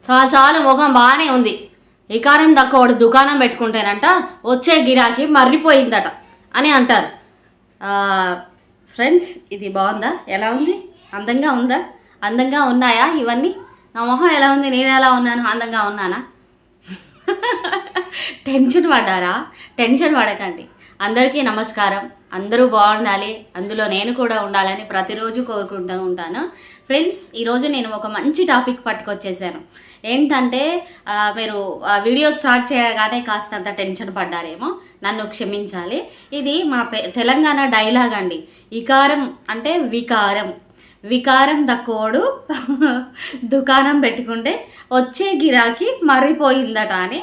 చాలా చాలా ముఖం బాగానే ఉంది. వికారం తక్కువ వాడు దుకాణం పెట్టుకుంటేనంట వచ్చే గిరాకీ మర్రిపోయిందట అని అంటారు. ఫ్రెండ్స్, ఇది బాగుందా? ఎలా ఉంది? అందంగా ఉందా? అందంగా ఉన్నాయా ఇవన్నీ? నా మొహం ఎలా ఉంది? నేను ఎలా ఉన్నాను? అందంగా ఉన్నానా? టెన్షన్ పడ్డారా? టెన్షన్ పడకండి. అందరికీ నమస్కారం. అందరూ బాగుండాలి, అందులో నేను కూడా ఉండాలని ప్రతిరోజు కోరుకుంటూ ఉంటాను. ఫ్రెండ్స్, ఈరోజు నేను ఒక మంచి టాపిక్ పట్టుకొచ్చేసాను. ఏంటంటే మీరు వీడియో స్టార్ట్ చేయగానే కాస్తంత టెన్షన్ పడ్డారేమో, నన్ను క్షమించాలి. ఇది మా తెలంగాణ డైలాగ్ అండి. ఇకారం అంటే వికారం. వికారం తక్కువడు దుకాణం పెట్టుకుంటే వచ్చే గిరాకీ మర్రిపోయిందట అని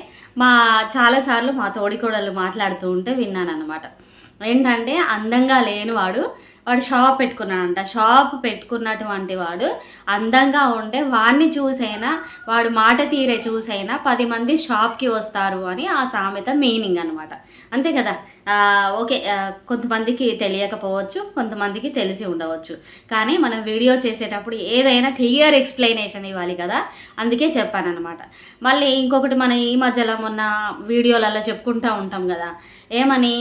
చాలాసార్లు మా తోడికోడళ్ళు మాట్లాడుతూ ఉంటే విన్నాను అనమాట. ఏంటంటే అందంగా లేనివాడు షాప్ పెట్టుకున్నాడంట. షాప్ పెట్టుకున్నటువంటి వాడు అందంగా ఉంటే వాడిని చూసైనా, వాడు మాట తీరే చూసైనా 10 మంది షాప్కి వస్తారు అని ఆ సామెత మీనింగ్ అనమాట. అంతే కదా? ఓకే, కొంతమందికి తెలియకపోవచ్చు, కొంతమందికి తెలిసి ఉండవచ్చు. కానీ మనం వీడియో చేసేటప్పుడు ఏదైనా క్లియర్ ఎక్స్ప్లెనేషన్ ఇవ్వాలి కదా, అందుకే చెప్పానమాట. మళ్ళీ ఇంకొకటి, మన ఈ మధ్యలో మొన్న వీడియోలలో చెప్పుకుంటూ ఉంటాం కదా, ఏమని,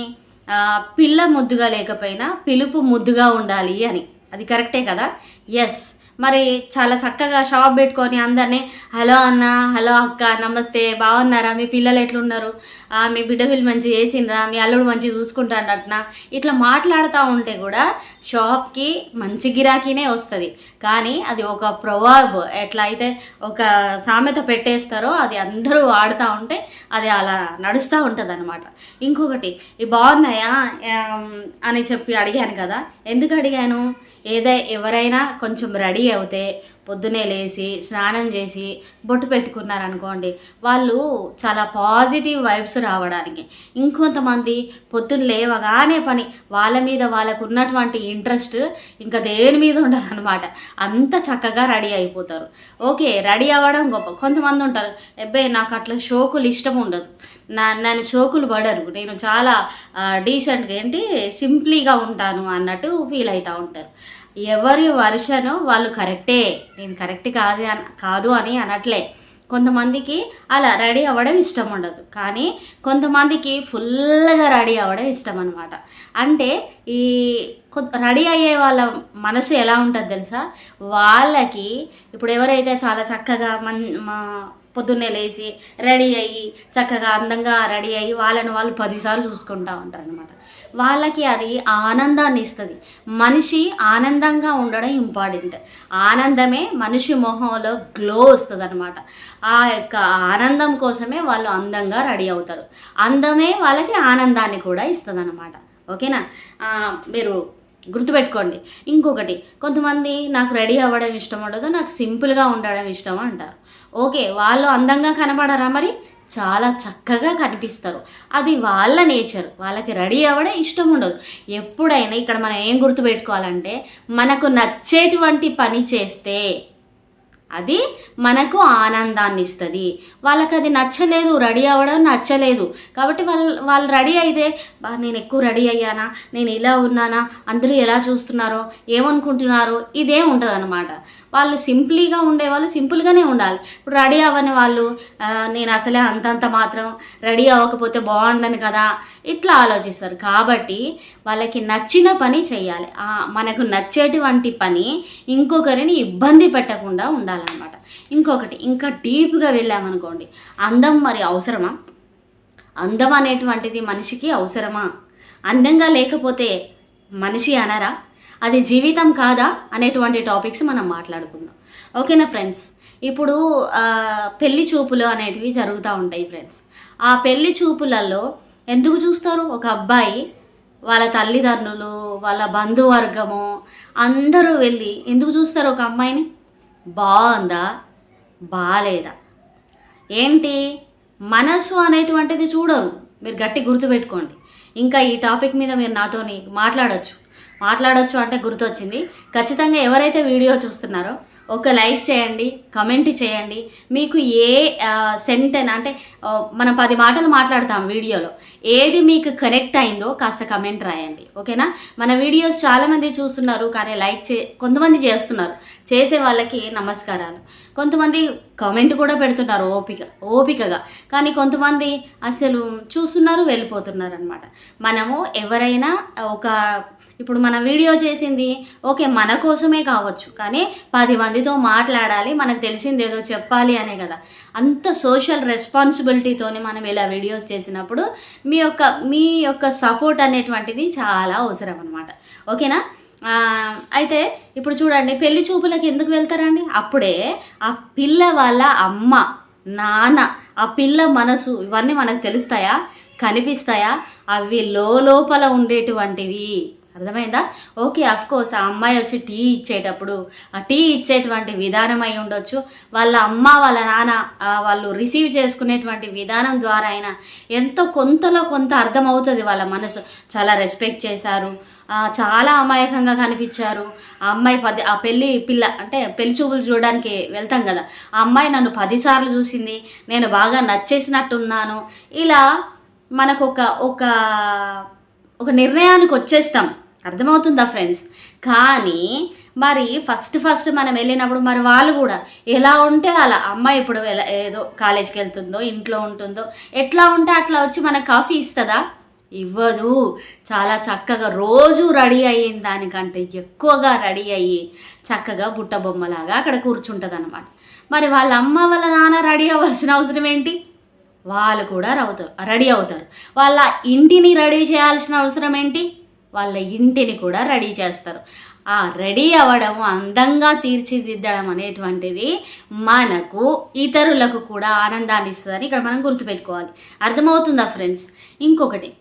పిల్ల ముద్దుగా లేకపోయినా పిలుపు ముద్దుగా ఉండాలి అని. అది కరెక్టే కదా? ఎస్. మరి చాలా చక్కగా షాప్ పెట్టుకొని అందరినీ హలో అన్న, హలో అక్క, నమస్తే, బాగున్నారా, మీ పిల్లలు ఎట్లున్నారు, మీ బిడ్డ పిల్లలు మంచిగా చేసిండ్రా, మీ అల్లుడు మంచిగా చూసుకుంటాడట్నా, ఇట్లా మాట్లాడుతూ ఉంటే కూడా షాప్కి మంచి గిరాకీనే వస్తుంది. కానీ అది ఒక ప్రొవర్బ్, ఎట్లా అయితే ఒక సామెత పెట్టేస్తారో అది అందరూ వాడుతూ ఉంటే అది అలా నడుస్తూ ఉంటుంది అనమాట. ఇంకొకటి, ఇవి బాగున్నాయా అని చెప్పి అడిగాను కదా. ఎందుకు అడిగాను? ఎవరైనా కొంచెం రెడీ అవుతే, పొద్దునే లేచి స్నానం చేసి బొట్టు పెట్టుకున్నారనుకోండి, వాళ్ళు చాలా పాజిటివ్ వైబ్స్ రావడానికి. ఇంకొంతమంది పొద్దున్న లేవగానే పని, వాళ్ళ మీద వాళ్ళకు ఉన్నటువంటి ఇంట్రెస్ట్ ఇంకా దేని మీద ఉండదు అనమాట. అంత చక్కగా రెడీ అయిపోతారు. ఓకే, రెడీ అవ్వడం గొప్ప. కొంతమంది ఉంటారు, అబ్బాయి నాకు అట్లా షోకులు ఇష్టం ఉండదు, నన్ను షోకులు పడరు, నేను చాలా డీసెంట్గా సింప్లీగా ఉంటాను అన్నట్టు ఫీల్ అవుతూ ఉంటారు. ఎవరి వర్షను వాళ్ళు కరెక్టే, నేను కరెక్ట్ కాదు అని అనట్లే. కొంతమందికి అలా రెడీ అవ్వడం ఇష్టం ఉండదు, కానీ కొంతమందికి ఫుల్గా రెడీ అవ్వడం ఇష్టం అనమాట. అంటే ఈ రెడీ అయ్యే వాళ్ళ మనసు ఎలా ఉంటుంది తెలుసా? వాళ్ళకి ఇప్పుడు ఎవరైతే చాలా చక్కగా పొద్దున్నే లేచి రెడీ అయ్యి చక్కగా అందంగా రెడీ అయ్యి వాళ్ళని వాళ్ళు 10 సార్లు చూసుకుంటూ ఉంటారు అనమాట. వాళ్ళకి అది ఆనందాన్ని ఇస్తుంది. మనిషి ఆనందంగా ఉండడం ఇంపార్టెంట్. ఆనందమే మనిషి మొహంలో గ్లో వస్తుంది అనమాట. ఆ యొక్క ఆనందం కోసమే వాళ్ళు అందంగా రెడీ అవుతారు. అందమే వాళ్ళకి ఆనందాన్ని కూడా ఇస్తుంది అనమాట. ఓకేనా? మీరు గుర్తుపెట్టుకోండి. ఇంకొకటి, కొంతమంది నాకు రెడీ అవ్వడం ఇష్టం ఉండదు, నాకు సింపుల్గా ఉండడం ఇష్టం అంటారు. ఓకే, వాళ్ళు అందంగా కనపడరా? మరి చాలా చక్కగా కనిపిస్తారు. అది వాళ్ళ నేచర్. వాళ్ళకి రెడీ అవ్వడం ఇష్టం ఉండదు. ఎప్పుడైనా ఇక్కడ మనం ఏం గుర్తుపెట్టుకోవాలంటే, మనకు నచ్చేటువంటి పని చేస్తే అది మనకు ఆనందాన్ని ఇస్తుంది. వాళ్ళకి అది నచ్చలేదు, రెడీ అవ్వడం నచ్చలేదు కాబట్టి వాళ్ళు రెడీ అయితే, నేను ఎక్కువ రెడీ అయ్యానా, నేను ఇలా ఉన్నానా, అందరూ ఎలా చూస్తున్నారో, ఏమనుకుంటున్నారో, ఇదేం ఉంటుంది అనమాట. వాళ్ళు సింపుల్గా ఉండేవాళ్ళు సింపుల్గానే ఉండాలి. ఇప్పుడు రెడీ అవ్వని వాళ్ళు, నేను అసలే అంతంత మాత్రం, రెడీ అవ్వకపోతే బాగుండను కదా, ఇట్లా ఆలోచిస్తారు. కాబట్టి వాళ్ళకి నచ్చిన పని చేయాలి. మనకు నచ్చేటువంటి పని ఇంకొకరిని ఇబ్బంది పెట్టకుండా ఉండాలన్నమాట. ఇంకొకటి, ఇంకా డీప్గా వెళ్ళామనుకోండి, అందం మరి అవసరమా? అందం అనేటువంటిది మనిషికి అవసరమా? అందంగా లేకపోతే మనిషి అనరా? అది జీవితం కాదా అనేటువంటి టాపిక్స్ మనం మాట్లాడుకుందాం. ఓకేనా ఫ్రెండ్స్? ఇప్పుడు పెళ్లి చూపులు అనేటివి జరుగుతూ ఉంటాయి ఫ్రెండ్స్. ఆ పెళ్లి చూపులలో ఎందుకు చూస్తారు? ఒక అబ్బాయి వాళ్ళ తల్లిదండ్రులు, వాళ్ళ బంధువర్గము అందరూ వెళ్ళి ఎందుకు చూస్తారు? ఒక అమ్మాయిని బాగుందా, బాలేదా, ఏంటి, మనసు అనేటువంటిది చూడరు. మీరు గట్టి గుర్తుపెట్టుకోండి. ఇంకా ఈ టాపిక్ మీద మీరు నాతోని మాట్లాడొచ్చు అంటే గుర్తొచ్చింది. ఖచ్చితంగా ఎవరైతే వీడియో చూస్తున్నారో ఒక లైక్ చేయండి, కమెంట్ చేయండి. మీకు ఏ సెంటెన్ అంటే మనం 10 మాటలు మాట్లాడతాం వీడియోలో, ఏది మీకు కనెక్ట్ అయిందో కాస్త కమెంట్ రాయండి, ఓకేనా? మన వీడియోస్ చాలామంది చూస్తున్నారు కానీ కొంతమంది చేస్తున్నారు, చేసే వాళ్ళకి నమస్కారాలు. కొంతమంది కామెంట్ కూడా పెడుతున్నారు ఓపికగా, కానీ కొంతమంది అసలు చూస్తున్నారు వెళ్ళిపోతున్నారు అనమాట. మనము ఎవరైనా ఇప్పుడు మన వీడియో చేసింది ఓకే మన కోసమే కావచ్చు, కానీ 10 మందితో మాట్లాడాలి, మనకు తెలిసింది ఏదో చెప్పాలి అనే కదా. అంత సోషల్ రెస్పాన్సిబిలిటీతోని మనం ఇలా వీడియోస్ చేసినప్పుడు మీ యొక్క సపోర్ట్ అనేటువంటిది చాలా అవసరం అనమాట, ఓకేనా? అయితే ఇప్పుడు చూడండి, పెళ్లి చూపులకు ఎందుకు వెళ్తారండి? అప్పుడే ఆ పిల్ల వాళ్ళ అమ్మ నాన్న, ఆ పిల్ల మనసు, ఇవన్నీ మనకు తెలుస్తాయా, కనిపిస్తాయా? అవి లోపల ఉండేటువంటివి, అర్థమైందా? ఓకే, అఫ్కోర్స్ ఆ అమ్మాయి వచ్చి టీ ఇచ్చేటప్పుడు ఆ టీ ఇచ్చేటువంటి విధానం అయి ఉండొచ్చు, వాళ్ళ అమ్మ వాళ్ళ నాన్న వాళ్ళు రిసీవ్ చేసుకునేటువంటి విధానం ద్వారా అయినా కొంతలో కొంత అర్థమవుతుంది. వాళ్ళ మనసు చాలా రెస్పెక్ట్ చేశారు, చాలా అమాయకంగా కనిపించారు. ఆ అమ్మాయి ఆ పిల్ల అంటే పెళ్లి చూపులు చూడడానికి వెళ్తాం కదా, ఆ అమ్మాయి నన్ను 10 సార్లు చూసింది, నేను బాగా నచ్చేసినట్టున్నాను, ఇలా మనకు ఒక నిర్ణయానికి వచ్చేస్తాం. అర్థమవుతుందా ఫ్రెండ్స్? కానీ మరి ఫస్ట్ మనం వెళ్ళినప్పుడు మరి వాళ్ళు కూడా ఎలా ఉంటే అలా, అమ్మాయి ఇప్పుడు ఏదో కాలేజీకి వెళ్తుందో ఇంట్లో ఉంటుందో ఎట్లా ఉంటే అట్లా వచ్చి మనకు కాఫీ ఇస్తుందా? ఇవ్వదు. చాలా చక్కగా రోజు రెడీ అయిన దానికంటే ఎక్కువగా రెడీ అయ్యి చక్కగా బుట్ట బొమ్మలాగా అక్కడ కూర్చుంటుంది అనమాట. మరి వాళ్ళ అమ్మ వాళ్ళ నాన్న రెడీ అవ్వాల్సిన అవసరం ఏంటి? వాళ్ళు కూడా రెడీ అవుతారు. వాళ్ళ ఇంటిని రెడీ చేయాల్సిన అవసరం ఏంటి? వాళ్ళ ఇంటిని కూడా రెడీ చేస్తారు. ఆ రెడీ అవ్వడం, అందంగా తీర్చిదిద్దడం అనేటువంటిది మనకు ఇతరులకు కూడా ఆనందాన్ని ఇస్తుందని ఇక్కడ మనం గుర్తుపెట్టుకోవాలి. అర్థమవుతుందా ఫ్రెండ్స్? ఇంకొకటి,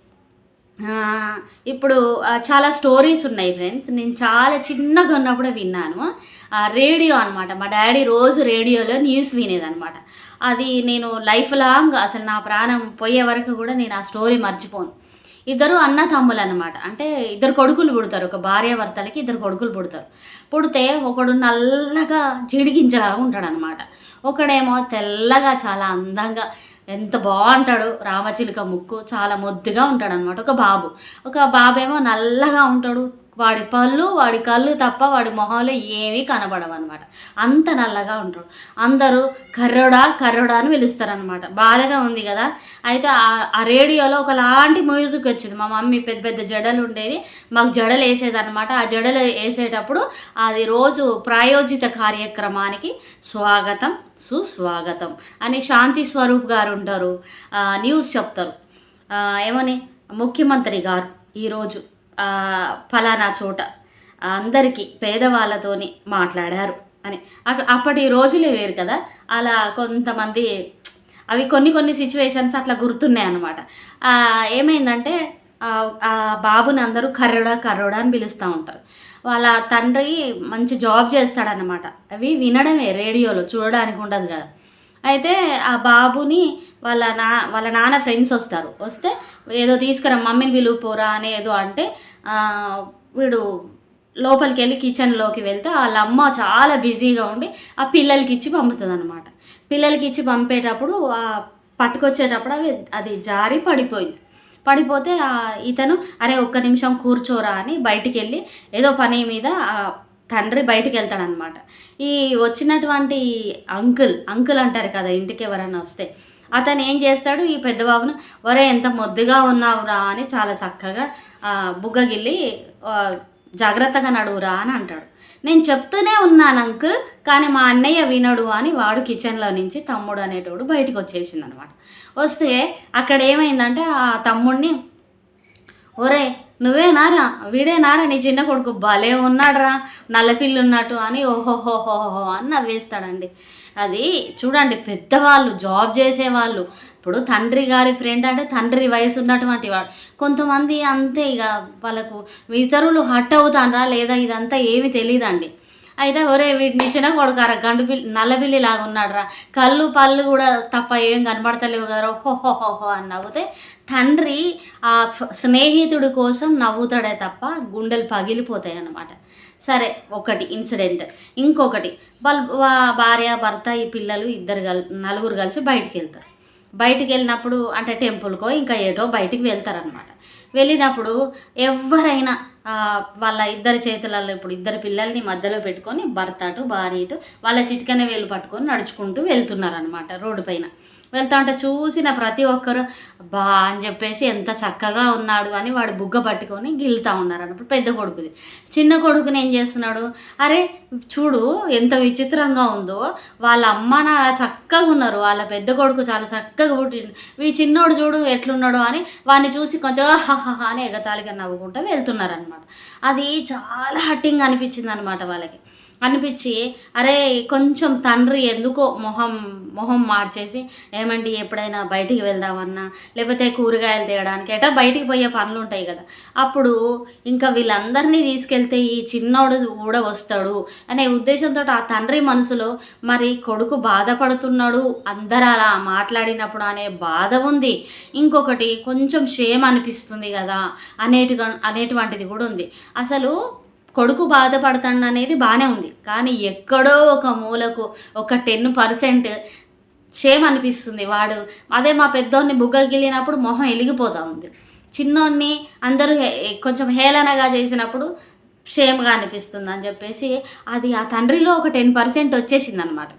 ఇప్పుడు చాలా స్టోరీస్ ఉన్నాయి ఫ్రెండ్స్, నేను చాలా చిన్నగా ఉన్నప్పుడు విన్నాను. రేడియో అనమాట, మా డాడీ రోజు రేడియోలో న్యూస్ వినేదనమాట. అది నేను లైఫ్ లాంగ్, అసలు నా ప్రాణం పోయే వరకు కూడా నేను ఆ స్టోరీ మర్చిపోను. 2 అన్న తమ్ములు అనమాట, అంటే 2 కొడుకులు పుడతారు, ఒక భార్యాభర్తలకి 2 కొడుకులు పుడతారు. పుడితే ఒకడు నల్లగా జీడిగించగా ఉంటాడు అనమాట, ఒకడేమో తెల్లగా చాలా అందంగా ఎంత బాగుంటాడు, రామచిలుక ముక్కు, చాలా ముద్దుగా ఉంటాడు అనమాట. ఒక బాబేమో నల్లగా ఉంటాడు, వాడి కళ్ళు తప్ప వాడి మొహంలో ఏమీ కనబడవు అనమాట, అంత నల్లగా ఉంటాడు. అందరూ కర్రోడా అని పిలుస్తారనమాట. బాధగా ఉంది కదా. అయితే ఆ రేడియోలో ఒకలాంటి మ్యూజిక్ వచ్చింది. మా మమ్మీ పెద్ద జడలు ఉండేది, మాకు జడలు వేసేదనమాట. ఆ జడలు వేసేటప్పుడు అది రోజు ప్రాయోజిత కార్యక్రమానికి స్వాగతం సుస్వాగతం అని శాంతి స్వరూప్ గారు ఉంటారు, న్యూస్ చెప్తారు. ఏమని, ముఖ్యమంత్రి గారు ఈరోజు ఫలానా చోట అందరికీ పేదవాళ్ళతోని మాట్లాడారు అని. అప్పటి రోజులే వేరు కదా. అలా కొంతమంది అవి కొన్ని సిచ్యువేషన్స్ అట్లా గుర్తున్నాయి అన్నమాట. ఏమైందంటే ఆ బాబుని అందరూ కర్రోడా అని పిలుస్తూ ఉంటారు. వాళ్ళ తండ్రి మంచి జాబ్ చేస్తాడనమాట. అవి వినడమే, రేడియోలో చూడడానికి ఉండదు కదా. అయితే ఆ బాబుని వాళ్ళ నాన్న ఫ్రెండ్స్ వస్తే ఏదో తీసుకురా, మమ్మీని పిలుపుపోరా అని ఏదో అంటే వీడు లోపలికి వెళ్ళి కిచెన్లోకి వెళ్తే వాళ్ళ అమ్మ చాలా బిజీగా ఉండి ఆ పిల్లలకి ఇచ్చి పంపుతుంది అనమాట. పిల్లలకి ఇచ్చి పంపేటప్పుడు పట్టుకొచ్చేటప్పుడు అది జారి పడిపోతే ఇతను అరే ఒక్క నిమిషం కూర్చోరా అని బయటికి వెళ్ళి ఏదో పని మీద తండ్రి బయటికి వెళ్తాడనమాట. ఈ వచ్చినటువంటి అంకుల్ అంటారు కదా ఇంటికి ఎవరైనా వస్తే, అతను ఏం చేస్తాడు, ఈ పెద్ద బాబును ఒరే ఎంత మొద్దుగా ఉన్నావురా అని చాలా చక్కగా బుగ్గగిల్లి జాగ్రత్తగా నడువురా అని అంటాడు. నేను చెప్తూనే ఉన్నాను అంకుల్, కానీ మా అన్నయ్య వినడు అని వాడు కిచెన్లో నుంచి తమ్ముడు అనేటోడు బయటకు వచ్చేసింది అనమాట. వస్తే అక్కడ ఏమైందంటే ఆ తమ్ముడిని, ఒరే నువ్వేనారా, వీడేనారా నీ చిన్న కొడుకు, భలే ఉన్నాడురా నల్లపిల్లి ఉన్నట్టు అని ఓహోహోహోహో అని నవ్వేస్తాడండి. అది చూడండి, పెద్దవాళ్ళు జాబ్ చేసేవాళ్ళు, ఇప్పుడు తండ్రి గారి ఫ్రెండ్ అంటే తండ్రి వయసు ఉన్నటువంటి వాడు. కొంతమంది అంతే, ఇక వాళ్ళకు ఇతరులు హట్ అవుతారా లేదా ఇదంతా ఏమి తెలియదండి. అయితే ఒరే వీటిని చిన్న కొడుకారా గండు పిల్లి నల్ల పిల్లి లాగా ఉన్నాడు రా, కళ్ళు పళ్ళు కూడా తప్ప ఏం కనబడతలేవు కదా హోహోహోహో అని నవ్వుతే తండ్రి ఆ స్నేహితుడి కోసం నవ్వుతాడే తప్ప గుండెలు పగిలిపోతాయి అన్నమాట. సరే ఒకటి ఇన్సిడెంట్. ఇంకొకటి భార్య భర్త ఈ పిల్లలు నలుగురు కలిసి బయటికి వెళ్తారు. బయటికి వెళ్ళినప్పుడు అంటే టెంపుల్కో ఇంకా ఏటో బయటికి వెళ్తారనమాట. వెళ్ళినప్పుడు ఎవరైనా వాళ్ళ ఇద్దరి చేతులలో ఇప్పుడు ఇద్దరు పిల్లల్ని మధ్యలో పెట్టుకొని భర్త అటు భార్య ఇటు వాళ్ళ చిటికనే వేలు పట్టుకొని నడుచుకుంటూ వెళ్తున్నారనమాట. రోడ్డు పైన వెళ్తా ఉంటే చూసిన ప్రతి ఒక్కరు బా అని చెప్పేసి ఎంత చక్కగా ఉన్నాడు అని వాడు బుగ్గ పట్టుకొని గిలుతూ ఉన్నారు అన్నప్పుడు పెద్ద కొడుకుది. చిన్న కొడుకుని ఏం చేస్తున్నాడు, అరే చూడు ఎంత విచిత్రంగా ఉందో, వాళ్ళ అమ్మ నా చక్కగా ఉన్నారు, వాళ్ళ పెద్ద కొడుకు చాలా చక్కగా పుట్టిండు, ఈ చిన్నోడు చూడు ఎట్లున్నాడు అని వాడిని చూసి కొంచెం హాహా అని ఎగతాళిగా నవ్వుకుంటూ వెళ్తున్నారనమాట. అది చాలా హట్టింగ్ అనిపించింది అనమాట వాళ్ళకి. అనిపించి అరే కొంచెం తండ్రి ఎందుకో మొహం మార్చేసి ఏమండి ఎప్పుడైనా బయటికి వెళ్దామన్నా లేకపోతే కూరగాయలు తేయడానికి ఎటా బయటికి పోయే పనులు ఉంటాయి కదా, అప్పుడు ఇంకా వీళ్ళందరినీ తీసుకెళ్తే ఈ చిన్నోడు కూడా వస్తాడు అనే ఉద్దేశంతో ఆ తండ్రి మనసులో మరి కొడుకు బాధపడుతున్నాడు అందరూ అలా మాట్లాడినప్పుడు అనే బాధ ఉంది, ఇంకొకటి కొంచెం షేమ్ అనిపిస్తుంది కదా అనేటువంటిది కూడా ఉంది. అసలు కొడుకు బాధపడతాడు అనేది బాగానే ఉంది, కానీ ఎక్కడో ఒక మూలకు ఒక 10% షేమ్ అనిపిస్తుంది. వాడు అదే మా పెద్దోడిని బుగ్గగిలినప్పుడు మొహం వెలిగిపోతూ ఉంది, చిన్నోడిని అందరూ కొంచెం హేళనగా చేసినప్పుడు షేమ్గా అనిపిస్తుంది అని చెప్పేసి అది ఆ తండ్రిలో ఒక 10% వచ్చేసింది అనమాట.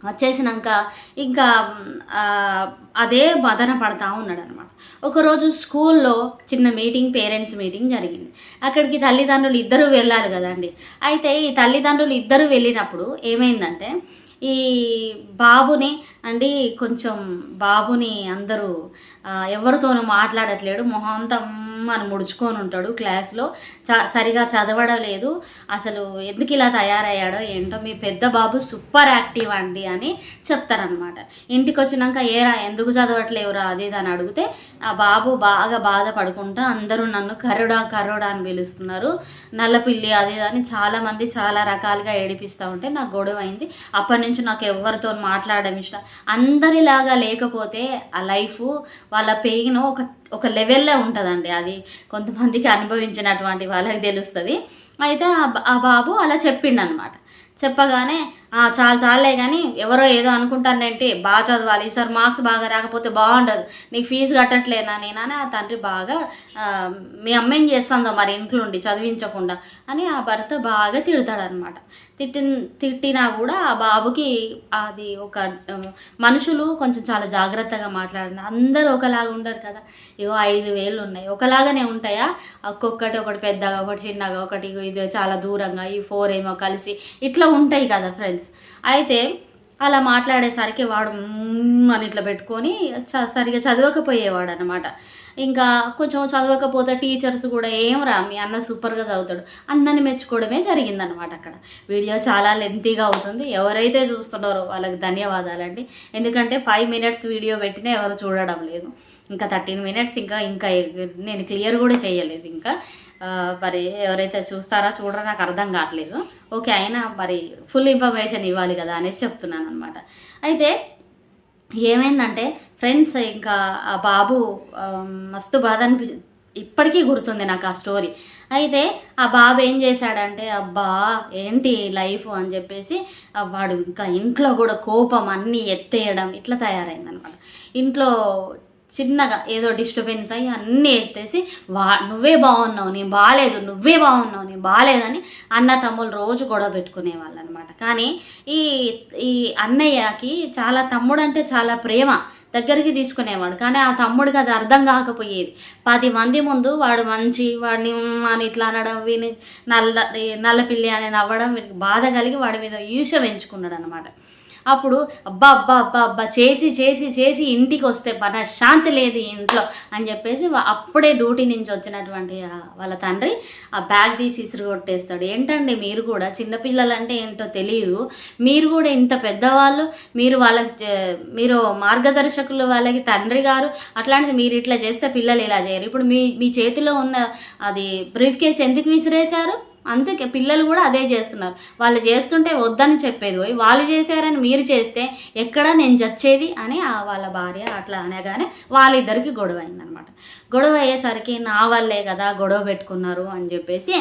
వచ్చేసినాక ఇంకా అదే మదన పడతా ఉన్నాడు అనమాట. ఒకరోజు స్కూల్లో చిన్న మీటింగ్, పేరెంట్స్ మీటింగ్ జరిగింది. అక్కడికి తల్లిదండ్రులు ఇద్దరూ వెళ్ళాలి కదండి. అయితే ఈ తల్లిదండ్రులు ఇద్దరు వెళ్ళినప్పుడు ఏమైందంటే ఈ బాబుని కొంచెం బాబుని అందరూ ఎవరితోనూ మాట్లాడట్లేడు, మొహం అంతా అని ముడుచుకొని ఉంటాడు, క్లాస్లో సరిగా చదవడం లేదు, అసలు ఎందుకు ఇలా తయారయ్యాడో ఏంటో, మీ పెద్ద బాబు సూపర్ యాక్టివ్ అండి అని చెప్తారనమాట. ఇంటికి వచ్చినాక ఏరా ఎందుకు చదవట్లేవురా అది ఇది అని అడిగితే ఆ బాబు బాగా బాధపడుకుంటా అందరూ నన్ను కరుడా అని పిలుస్తున్నారు, నల్లపిల్లి అది అని చాలామంది చాలా రకాలుగా ఏడిపిస్తూ ఉంటే నాకు గొడవ అయింది, అప్పటి నుంచి నాకు ఎవరితో మాట్లాడడం ఇష్టం. అందరిలాగా లేకపోతే ఆ లైఫ్ వాళ్ళ పెయిన్ ఒక లెవెల్లో ఉంటుందండి, అది కొంతమందికి అనుభవించినటువంటి వాళ్ళకి తెలుస్తుంది. అయితే ఆ బాబు అలా చెప్పిండు అనమాట. చెప్పగానే చాలే కానీ ఎవరో ఏదో అనుకుంటానంటే బాగా చదవాలి, ఈసారి మార్క్స్ బాగా రాకపోతే బాగుండదు, నీకు ఫీజు కట్టట్లేనా నేనని ఆ తండ్రి బాగా మీ అమ్మ ఏం చేస్తుందో మరి ఇంట్లో ఉండి చదివించకుండా అని ఆ భర్త బాగా తిడతాడనమాట. తిట్టినా కూడా ఆ బాబుకి అది ఒక మనుషులు కొంచెం చాలా జాగ్రత్తగా మాట్లాడిన అందరూ ఒకలాగా ఉండరు కదా, ఇగో 5,000 ఉన్నాయి ఒకలాగానే ఉంటాయా, ఒక్కొక్కటి ఒకటి పెద్దగా ఒకటి చిన్నగా ఒకటి ఇది చాలా దూరంగా ఈ 4 ఏమో కలిసి ఇట్లా ఉంటాయి కదా ఫ్రెండ్స్. అయితే అలా మాట్లాడేసరికి వాడు అని ఇట్లా పెట్టుకొని సరిగా చదవకపోయేవాడు అనమాట. ఇంకా కొంచెం చదవకపోతే టీచర్స్ కూడా ఏం రా మీ అన్న సూపర్గా చదువుతాడు అన్నని మెచ్చుకోవడమే జరిగిందనమాట. అక్కడ వీడియో చాలా లెంతీగా అవుతుంది, ఎవరైతే చూస్తున్నారో వాళ్ళకి ధన్యవాదాలండి. ఎందుకంటే 5 minutes వీడియో పెట్టినా ఎవరు చూడడం లేదు, ఇంకా 13 minutes ఇంకా నేను క్లియర్ కూడా చేయలేదు. ఇంకా మరి ఎవరైతే చూస్తారా చూడరా నాకు అర్థం కావట్లేదు. ఓకే, అయినా మరి ఫుల్ ఇన్ఫర్మేషన్ ఇవ్వాలి కదా అనేసి చెప్తున్నాను అనమాట. అయితే ఏమైందంటే ఫ్రెండ్స్ ఇంకా ఆ బాబు మస్తు బాధ అనిపించింది, ఇప్పటికీ గుర్తుంది నాకు ఆ స్టోరీ. అయితే ఆ బాబు ఏం చేశాడంటే అబ్బా ఏంటి లైఫ్ అని చెప్పేసి వాడు ఇంకా ఇంట్లో కూడా కోపం అన్నీ ఎత్తేయడం ఇట్లా తయారైందనమాట. ఇంట్లో చిన్నగా ఏదో డిస్టర్బెన్స్ అయ్యి అన్నీ ఎత్తేసి నువ్వే బాగున్నావు నేను బాగాలేదు, నువ్వే బాగున్నావు నేను బాగాలేదని అన్న తమ్ముళ్ళు రోజు గొడవ పెట్టుకునేవాళ్ళు అనమాట. కానీ ఈ అన్నయ్యకి చాలా తమ్ముడు అంటే చాలా ప్రేమ, దగ్గరికి తీసుకునేవాడు. కానీ ఆ తమ్ముడికి అది అర్థం కాకపోయేది. 10 మంది ముందు వాడు వాడిని అని ఇట్లా అనడం, వీని నల్లపిల్లి అని నవ్వడం వీడికి బాధ కలిగి వాడి మీద ఈర్ష్య పెంచుకున్నాడు అనమాట. అప్పుడు అబ్బా చేసి ఇంటికి వస్తే మనశ్శాంతి లేదు ఇంట్లో అని చెప్పేసి అప్పుడే డ్యూటీ నుంచి వచ్చినటువంటి వాళ్ళ తండ్రి ఆ బ్యాగ్ తీసి ఇసురు కొట్టేస్తాడు. ఏంటండి మీరు కూడా చిన్నపిల్లలంటే ఏంటో తెలియదు, మీరు కూడా ఇంత పెద్దవాళ్ళు, మీరు మార్గదర్శకులు వాళ్ళకి తండ్రి గారు, అట్లాంటిది మీరు ఇట్లా చేస్తే పిల్లలు ఇలా చేయరు. ఇప్పుడు మీ చేతిలో ఉన్న అది బ్రీఫ్ కేస్ ఎందుకు విసిరేశారు అందుకే పిల్లలు కూడా అదే చేస్తున్నారు. వాళ్ళు చేస్తుంటే వద్దని చెప్పేది పోయి వాళ్ళు చేశారని మీరు చేస్తే ఎక్కడ నేను చచ్చేది అని వాళ్ళ భార్య అట్లా అనగానే వాళ్ళిద్దరికి గొడవ అయిందనమాట. గొడవ అయ్యేసరికి నా వల్లే కదా గొడవ పెట్టుకున్నారు అని చెప్పేసి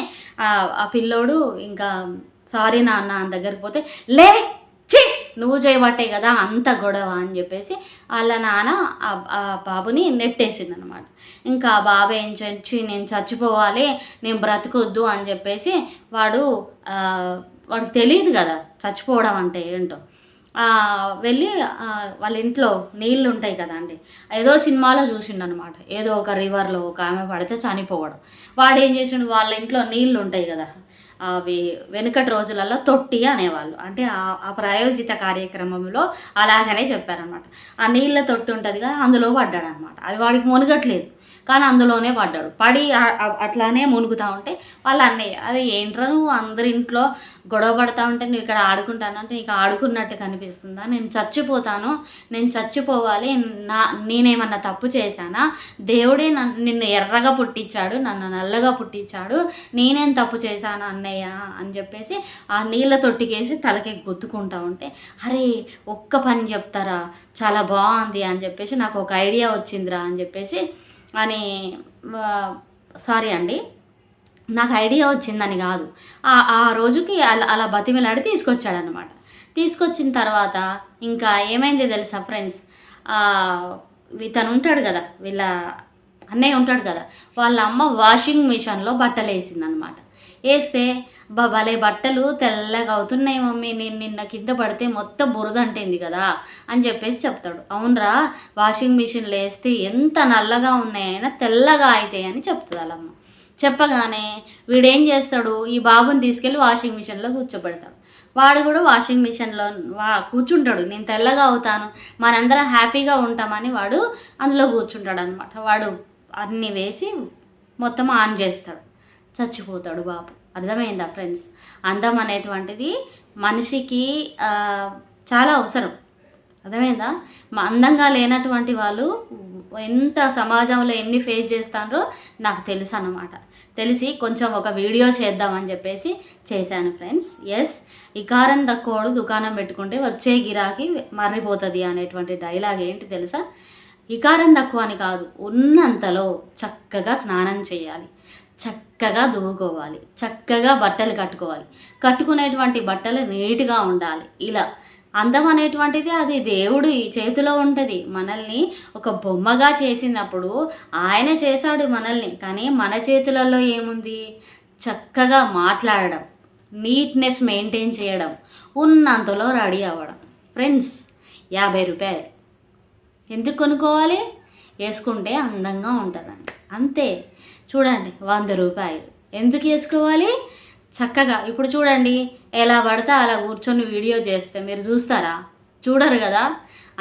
ఆ పిల్లోడు ఇంకా సారీ నాన్న అని దగ్గరికి పోతే లే ఛీ నువ్వు చేయబట్టే కదా అంత గొడవ అని చెప్పేసి వాళ్ళ నాన్న ఆ బాబుని నెట్టేసింది అనమాట. ఇంకా ఆ బాబు ఏం చేసి నేను చచ్చిపోవాలి, నేను బ్రతకొద్దు అని చెప్పేసి వాడికి తెలియదు కదా చచ్చిపోవడం అంటే ఏంటో. వెళ్ళి వాళ్ళ ఇంట్లో నీళ్ళు ఉంటాయి కదా అండి, ఏదో సినిమాలో చూసిండనమాట. ఏదో ఒక రివర్లో ఒక ఆమె పడితే చనిపోవడం. వాడు ఏం చేసిండు, వాళ్ళ ఇంట్లో నీళ్ళు ఉంటాయి కదా, అవి వెనుకటి రోజులలో తొట్టి అనేవాళ్ళు. అంటే ఆ ప్రాయోజిత కార్యక్రమంలో అలాగనే చెప్పారనమాట. ఆ నీళ్ళ తొట్టి ఉంటుంది కదా, అందులో పడ్డాడు అనమాట. అది వాడికి మునగట్లేదు కానీ అందులోనే పడ్డాడు. పడి అట్లానే మునుగుతూ ఉంటే వాళ్ళ అన్నయ్య అది ఏంట్రా నువ్వు అందరి ఇంట్లో గొడవ పడతా ఉంటే నువ్వు ఇక్కడ ఆడుకుంటానంటే నీకు ఆడుకున్నట్టు కనిపిస్తుందా, నేను చచ్చిపోతాను, నేను చచ్చిపోవాలి, నేనేమన్నా తప్పు చేశానా, దేవుడే నిన్ను ఎర్రగా పుట్టించాడు, నన్ను నల్లగా పుట్టించాడు, నేనేం తప్పు చేశాను అన్నయ్య అని చెప్పేసి ఆ నీళ్ళ తొట్టికేసి తలకి గుద్దుకుంటా ఉంటే అరే ఒక్క పని చెప్తారా చాలా బాగుంది అని చెప్పేసి నాకు ఒక ఐడియా వచ్చిందిరా అని చెప్పేసి అని సారీ అండి నాకు ఐడియా వచ్చిందని కాదు, ఆ రోజుకి అలా బతిమిలాడి తీసుకొచ్చాడనమాట. తీసుకొచ్చిన తర్వాత ఇంకా ఏమైంది తెలుసా ఫ్రెండ్స్, ఇతను ఉంటాడు కదా, వీళ్ళ అన్నయ్య ఉంటాడు కదా, వాళ్ళ అమ్మ వాషింగ్ మిషన్లో బట్టలు వేసిందనమాట. వేస్తే భలే బట్టలు తెల్లగా అవుతున్నాయి మమ్మీ, నేను నిన్న కింద పడితే మొత్తం బురద అంటేంది కదా అని చెప్పేసి చెప్తాడు. అవునరా వాషింగ్ మిషన్లో వేస్తే ఎంత నల్లగా ఉన్నాయైనా తెల్లగా అవుతాయి అని చెప్తుంది వాళ్ళమ్మ. చెప్పగానే వీడేం చేస్తాడు, ఈ బాబుని తీసుకెళ్ళి వాషింగ్ మిషన్లో కూర్చోబెడతాడు. వాడు కూడా వాషింగ్ మిషన్లో కూర్చుంటాడు, నేను తెల్లగా అవుతాను మనందరం హ్యాపీగా ఉంటామని వాడు అందులో కూర్చుంటాడు అనమాట. వాడు అన్నీ వేసి మొత్తం ఆన్ చేస్తాడు, చచ్చిపోతాడు బాబు. అర్థమైందా ఫ్రెండ్స్, అందం అనేటువంటిది మనిషికి చాలా అవసరం. అర్థమైందా, అందంగా లేనటువంటి వాళ్ళు ఎంత సమాజంలో ఎన్ని ఫేస్ చేస్తారో నాకు తెలుసు అన్నమాట. తెలిసి కొంచెం ఒక వీడియో చేద్దామని చెప్పేసి చేశాను ఫ్రెండ్స్. ఎస్, ఇకారం తక్కువడు దుకాణం పెట్టుకుంటే వచ్చే గిరాకీ మర్రిపోతుంది అనేటువంటి డైలాగ్ ఏంటి తెలుసా, ఇకారం తక్కువ అని కాదు, ఉన్నంతలో చక్కగా స్నానం చేయాలి, చక్కగా దువ్వుకోవాలి, చక్కగా బట్టలు కట్టుకోవాలి, కట్టుకునేటువంటి బట్టలు నీట్గా ఉండాలి. ఇలా అందం అనేటువంటిది అది దేవుడి చేతిలో ఉంటుంది. మనల్ని ఒక బొమ్మగా చేసినప్పుడు ఆయన చేశాడు మనల్ని, కానీ మన చేతులలో ఏముంది, చక్కగా మాట్లాడడం, నీట్నెస్ మెయింటైన్ చేయడం, ఉన్నంతలో రెడీ అవ్వడం. ఫ్రెండ్స్ 50 రూపాయలు ఎందుకు కొనుక్కోవాలి, వేసుకుంటే అందంగా ఉంటుందండి అంతే. చూడండి 100 రూపాయలు ఎందుకు వేసుకోవాలి, చక్కగా. ఇప్పుడు చూడండి ఎలా పడితే అలా కూర్చొని వీడియో చేస్తే మీరు చూస్తారా, చూడరు కదా.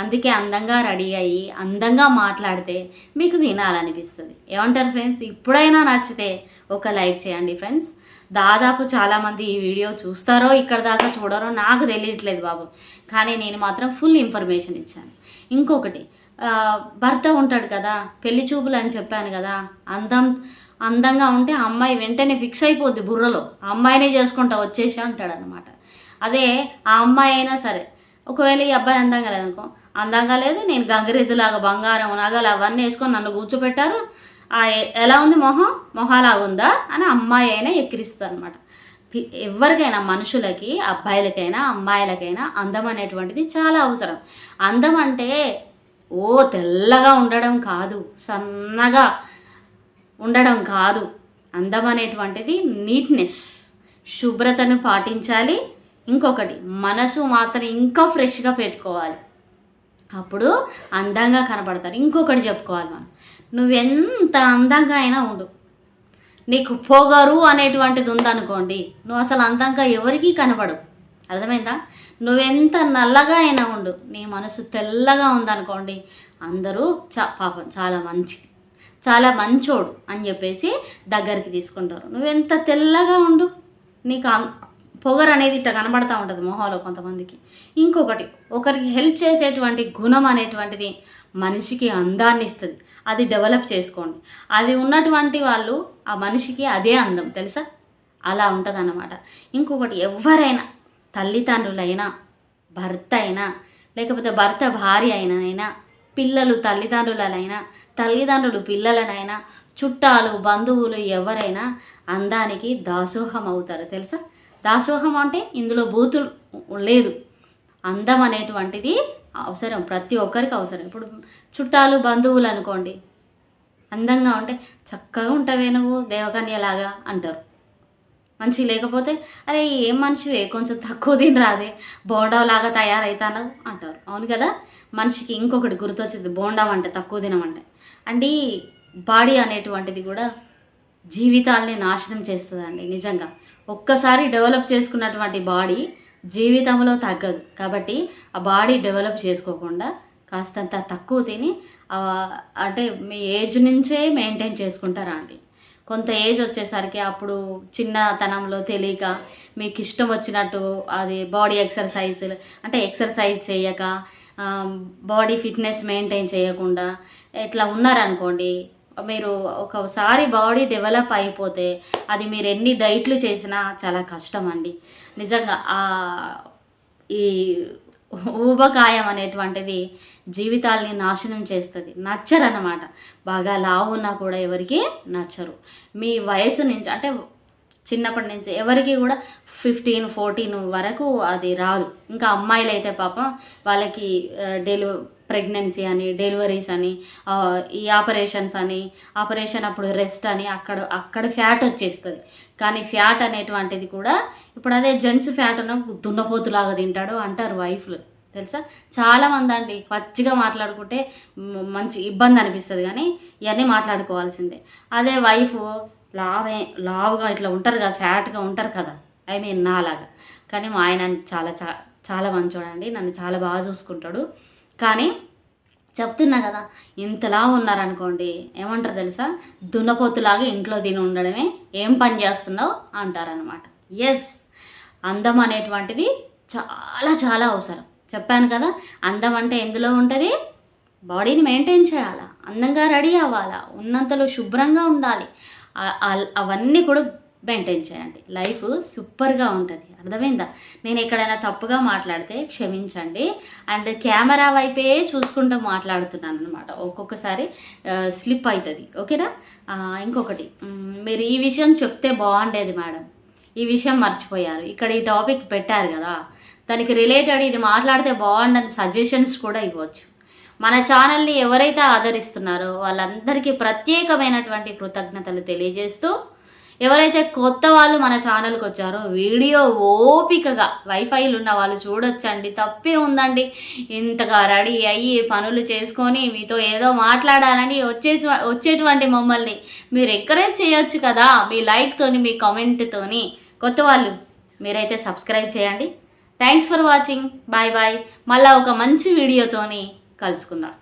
అందుకే అందంగా రెడీ అయ్యి అందంగా మాట్లాడితే మీకు వినాలనిపిస్తుంది. ఏమంటారు ఫ్రెండ్స్, ఇప్పుడైనా నచ్చితే ఒక లైక్ చేయండి ఫ్రెండ్స్. దాదాపు చాలామంది ఈ వీడియో చూస్తారో ఇక్కడ దాకా చూడరో నాకు తెలియట్లేదు బాబు, కానీ నేను మాత్రం ఫుల్ ఇన్ఫర్మేషన్ ఇచ్చాను. ఇంకొకటి, భర్త ఉంటాడు కదా, పెళ్లి చూపులు అని చెప్పాను కదా, అందంగా ఉంటే ఆ అమ్మాయి వెంటనే ఫిక్స్ అయిపోద్ది బుర్రలో, ఆ అమ్మాయినే చేసుకుంటా వచ్చేసి అంటాడు అనమాట. అదే ఆ అమ్మాయి అయినా సరే, ఒకవేళ ఈ అబ్బాయి అందంగా లేదనుకో, అందంగా లేదు, నేను గంగిరెద్దులాగా బంగారం నగలు అవన్నీ వేసుకొని నన్ను కూర్చోపెట్టారు, ఎలా ఉంది మొహాలాగుందా అని అమ్మాయి అయినా ఎక్కిరిస్తుంది అనమాట. ఎవరికైనా మనుషులకి, అబ్బాయిలకైనా అమ్మాయిలకైనా అందం అనేటువంటిది చాలా అవసరం. అందం అంటే తెల్లగా ఉండడం కాదు, సన్నగా ఉండడం కాదు. అందం అనేటువంటిది నీట్నెస్, శుభ్రతను పాటించాలి. ఇంకొకటి, మనసు మాత్రం ఇంకా ఫ్రెష్గా పెట్టుకోవాలి, అప్పుడు అందంగా కనపడతారు. ఇంకొకటి చెప్పుకోవాలి, నువ్వెంత అందంగా అయినా ఉండు, నీకు పొగరు అనేటువంటిది ఉందనుకోండి, నువ్వు అసలు అందంగా ఎవరికీ కనపడవు. అర్థమైందా, నువ్వెంత నల్లగా అయినా ఉండు, నీ మనసు తెల్లగా ఉందనుకోండి, అందరూ పాపం చాలా మంచోడు అని చెప్పేసి దగ్గరికి తీసుకుంటారు. నువ్వెంత తెల్లగా ఉండు, నీకు పొగరు అనేది ఇట్లా కనబడతా ఉంటుంది మొహాలో కొంతమందికి. ఇంకొకటి, ఒకరికి హెల్ప్ చేసేటువంటి గుణం అనేటువంటిది మనిషికి అందాన్ని ఇస్తుంది, అది డెవలప్ చేసుకోండి. అది ఉన్నటువంటి వాళ్ళు ఆ మనిషికి అదే అందం తెలుసా, అలా ఉంటుంది. ఇంకొకటి ఎవరైనా తల్లిదండ్రులైనా, భర్త అయినా, లేకపోతే భర్త భార్య అయినా, పిల్లలు తల్లిదండ్రులనైనా, తల్లిదండ్రులు పిల్లలనైనా, చుట్టాలు బంధువులు ఎవరైనా అందానికి దాసోహం అవుతారు తెలుసా. దాసోహం అంటే ఇందులో బూతులు లేదు. అందం అనేటువంటిది అవసరం, ప్రతి ఒక్కరికి అవసరం. ఇప్పుడు చుట్టాలు బంధువులు అనుకోండి, అందంగా ఉంటే చక్కగా ఉంటావే నువ్వు దేవకన్యలాగా అంటారు. మంచి లేకపోతే అరే ఏం మనిషివే, కొంచెం తక్కువ తిని రాదే, బోండాలాగా తయారవుతాను అంటారు. అవును కదా. మనిషికి ఇంకొకటి గుర్తొచ్చింది, బోండం అంటే తక్కువ తినమంటే. అంటే బాడీ అనేటువంటిది కూడా జీవితాల్ని నాశనం చేస్తుందండి నిజంగా. ఒక్కసారి డెవలప్ చేసుకున్నటువంటి బాడీ జీవితంలో తగ్గదు. కాబట్టి ఆ బాడీ డెవలప్ చేసుకోకుండా కాస్తంత తక్కువ తిని అంటే మీ ఏజ్ నుంచే మెయింటైన్ చేసుకుంటారా అండి. కొంత ఏజ్ వచ్చేసరికి అప్పుడు చిన్నతనంలో తెలియక మీకు ఇష్టం వచ్చినట్టు అది బాడీ ఎక్సర్సైజ్ అంటే ఎక్సర్సైజ్ చేయక బాడీ ఫిట్నెస్ మెయింటైన్ చేయకుండా ఇట్లా ఉన్నారనుకోండి, మీరు ఒకసారి బాడీ డెవలప్ అయిపోతే అది మీరు ఎన్ని డైట్లు చేసినా చాలా కష్టం అండి నిజంగా. ఈ ఊబకాయం అనేటువంటిది జీవితాల్ని నాశనం చేస్తుంది. నచ్చరు అన్నమాట. బాగా లావు ఉన్నా కూడా ఎవరికి నచ్చరు. మీ వయసు నుంచి అంటే చిన్నప్పటి నుంచి ఎవరికి కూడా 15-14 వరకు అది రాదు. ఇంకా అమ్మాయిలు అయితే పాపం వాళ్ళకి ప్రెగ్నెన్సీ అని, డెలివరీస్ అని, ఈ ఆపరేషన్స్ అని, ఆపరేషన్ అప్పుడు రెస్ట్ అని అక్కడ ఫ్యాట్ వచ్చేస్తుంది. కానీ ఫ్యాట్ అనేటువంటిది కూడా ఇప్పుడు అదే జెంట్స్ ఫ్యాట్ ఉన్న దున్నపోతులాగా తింటాడు అంటారు వైఫ్లు తెలుసా. చాలామంది అండి పచ్చిగా మాట్లాడుకుంటే మంచి ఇబ్బంది అనిపిస్తుంది, కానీ ఇవన్నీ మాట్లాడుకోవాల్సిందే. అదే వైఫ్ లావుగా ఇట్లా ఉంటారు కదా, ఫ్యాట్గా ఉంటారు కదా, ఐ మీన్ నాలాగా. కానీ మా ఆయన చాలా చాలా మంచోడండి, నన్ను చాలా బాగా చూసుకుంటాడు. కానీ చెప్తున్నా కదా, ఇంతలా ఉన్నారనుకోండి ఏమంటారు తెలుసా, దున్నపోతులాగా ఇంట్లో తిని ఉండడమే, ఏం పని చేస్తున్నావు అంటారనమాట. ఎస్, అందం అనేటువంటిది చాలా చాలా అవసరం. చెప్పాను కదా, అందం అంటే ఎందులో ఉంటుంది, బాడీని మెయింటైన్ చేయాలా, అందంగా రెడీ అవ్వాలా, ఉన్నంతలో శుభ్రంగా ఉండాలి, అవన్నీ కూడా మెయింటైన్ చేయండి. లైఫ్ సూపర్గా ఉంటుంది. అర్థమైందా. నేను ఎక్కడైనా తప్పుగా మాట్లాడితే క్షమించండి. అండ్ కెమెరా వైపే చూసుకుంటూ మాట్లాడుతున్నాను అనమాట, ఒక్కొక్కసారి స్లిప్ అవుతుంది. ఓకేనా. ఇంకొకటి, మీరు ఈ విషయం చెప్తే బాగుండేది మేడం, ఈ విషయం మర్చిపోయారు, ఇక్కడ ఈ టాపిక్ పెట్టారు కదా, దానికి రిలేటెడ్ ఇది మాట్లాడితే బాగుండని సజెషన్స్ కూడా ఇవ్వచ్చు. మన ఛానల్ని ఎవరైతే ఆదరిస్తున్నారో వాళ్ళందరికీ ప్రత్యేకమైనటువంటి కృతజ్ఞతలు తెలియజేస్తూ, ఎవరైతే కొత్త వాళ్ళు మన ఛానల్కి వచ్చారో వీడియో ఓపికగా వైఫైలు ఉన్న వాళ్ళు చూడొచ్చండి, తప్పే ఉందండి. ఇంతగా రెడీ అయ్యి పనులు చేసుకొని మీతో ఏదో మాట్లాడాలని వచ్చేటువంటి మమ్మల్ని మీరు ఎంకరేజ్ చేయొచ్చు కదా, మీ లైక్తోని, మీ కామెంట్తోని. కొత్త వాళ్ళు మీరైతే సబ్స్క్రైబ్ చేయండి. Thanks for watching. Bye bye. మళ్ళీ ఒక మంచి వీడియోతోని కలుసుకుందాం.